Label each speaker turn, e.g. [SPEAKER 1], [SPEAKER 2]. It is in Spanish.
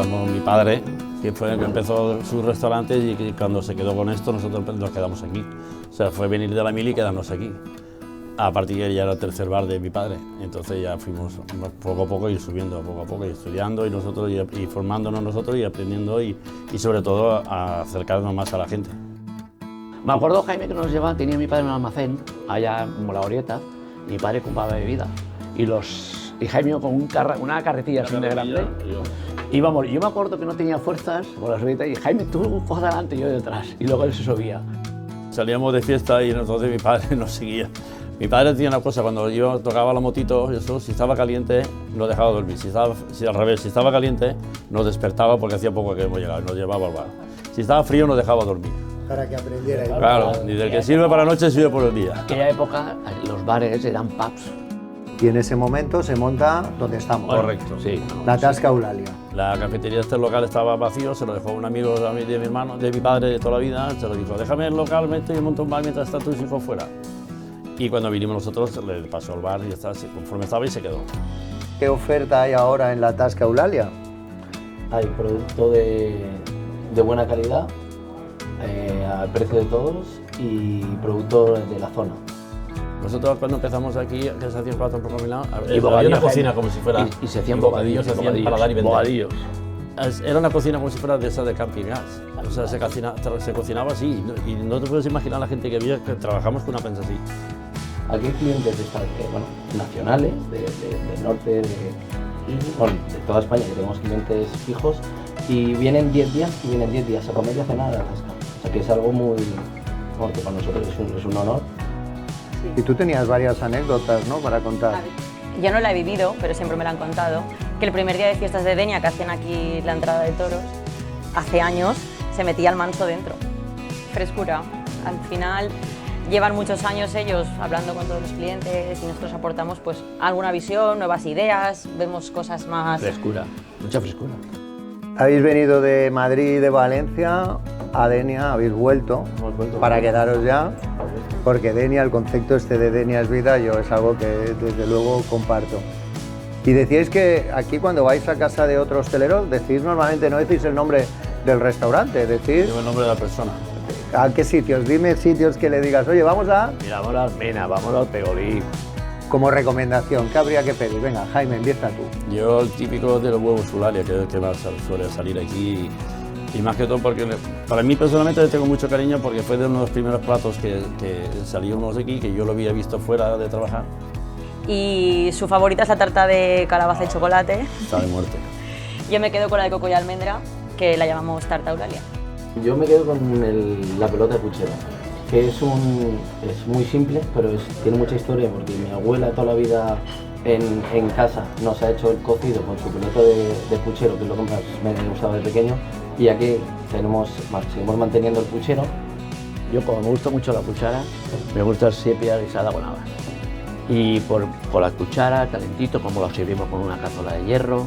[SPEAKER 1] como mi padre, que fue el que empezó su restaurante y que cuando se quedó con esto nosotros nos quedamos aquí. O sea, fue venir de la mili y quedarnos aquí. A partir de que ya era el tercer bar de mi padre, entonces ya fuimos poco a poco ir subiendo, poco a poco y estudiando y nosotros y formándonos nosotros y aprendiendo y sobre todo a acercarnos más a la gente.
[SPEAKER 2] Me acuerdo, Jaime, que nos llevaba, tenía mi padre un almacén allá en la Glorieta, mi padre compraba bebidas y Jaime con una carretilla así de grande íbamos. Yo me acuerdo que no tenía fuerzas con las bebidas y Jaime, tú coge adelante y yo detrás, y luego él se subía.
[SPEAKER 1] Salíamos de fiesta y entonces mi padre nos seguía. Mi padre tenía una cosa, cuando yo tocaba la motito, eso, si estaba caliente, nos dejaba dormir. Si al revés, si estaba caliente, nos despertaba porque hacía poco que hemos llegado, nos llevaba al bar. Si estaba frío, nos dejaba dormir.
[SPEAKER 3] Para que aprendiera.
[SPEAKER 1] Claro, ni del que sirve para la noche, sirve por el día.
[SPEAKER 2] En aquella época los bares eran pubs.
[SPEAKER 3] Y en ese momento se monta donde estamos.
[SPEAKER 1] Correcto.
[SPEAKER 2] Sí.
[SPEAKER 3] La Tasca Eulalia.
[SPEAKER 1] La cafetería de este local estaba vacío, se lo dejó un amigo de mi hermano, de mi padre de toda la vida, se lo dijo, déjame el local, vete y monta un bar mientras están tus hijos fuera. Y cuando vinimos nosotros, le pasó al bar y está, conforme estaba y se quedó.
[SPEAKER 3] ¿Qué oferta hay ahora en la Tasca Eulalia?
[SPEAKER 4] Hay producto de buena calidad, al precio de todos y producto de la zona.
[SPEAKER 1] Nosotros cuando empezamos aquí, que se hacían platos por combinado,
[SPEAKER 2] Y
[SPEAKER 1] había una cocina como si fuera...
[SPEAKER 2] Y se hacían bocadillos,
[SPEAKER 1] se hacían para dar y vender.
[SPEAKER 2] bocadillos.
[SPEAKER 1] Era una cocina como si fuera de esas de camping gas. O sea, se cocinaba así y no te puedes imaginar la gente que había que trabajamos con una prensa así.
[SPEAKER 4] Aquí hay clientes nacionales, del norte, de toda España, que tenemos clientes fijos, y vienen 10 días a comer y a cenar a la Tasca. O sea que es algo muy, bueno, que para nosotros es un honor.
[SPEAKER 3] Y tú tenías varias anécdotas, ¿no?, para contar.
[SPEAKER 5] Yo no la he vivido, pero siempre me la han contado, que el primer día de fiestas de Denia, que hacían aquí la entrada de toros, hace años se metía el manso dentro. Frescura. Al final llevan muchos años ellos hablando con todos los clientes y nosotros aportamos pues alguna visión, nuevas ideas, vemos cosas más...
[SPEAKER 2] Frescura, mucha frescura.
[SPEAKER 3] Habéis venido de Madrid y de Valencia a Denia, habéis vuelto para quedaros ya, porque Denia, el concepto este de Denia es vida, yo es algo que desde luego comparto. Y decíais que aquí cuando vais a casa de otro hostelero, decís normalmente, no decís el nombre del restaurante, decís...
[SPEAKER 1] Digo el nombre de la persona.
[SPEAKER 3] ¿A qué sitios? Dime sitios que le digas, oye, vamos a...
[SPEAKER 2] Mira, vamos a Almena, vamos al Pegolí.
[SPEAKER 3] Como recomendación, ¿qué habría que pedir? Venga, Jaime, empieza tú.
[SPEAKER 1] Yo el típico de los huevos Eulalia, que es el que más suele salir aquí. Y más que todo porque para mí personalmente le tengo mucho cariño porque fue de uno de los primeros platos que salimos aquí, que yo lo había visto fuera de trabajar.
[SPEAKER 5] Y su favorita es la tarta de calabaza y chocolate.
[SPEAKER 1] Está de muerte.
[SPEAKER 5] Yo me quedo con la de coco y almendra, que la llamamos tarta Eulalia.
[SPEAKER 4] Yo me quedo con la pelota de puchero, que es muy simple, pero tiene mucha historia porque mi abuela toda la vida en casa nos ha hecho el cocido con su pelota de puchero, que es lo que más me gustaba de pequeño, y aquí seguimos manteniendo el puchero.
[SPEAKER 2] Yo, como me gusta mucho la cuchara, me gusta el sepia guisada con habas. Y por la cuchara, calentito, como lo servimos con una cazuela de hierro,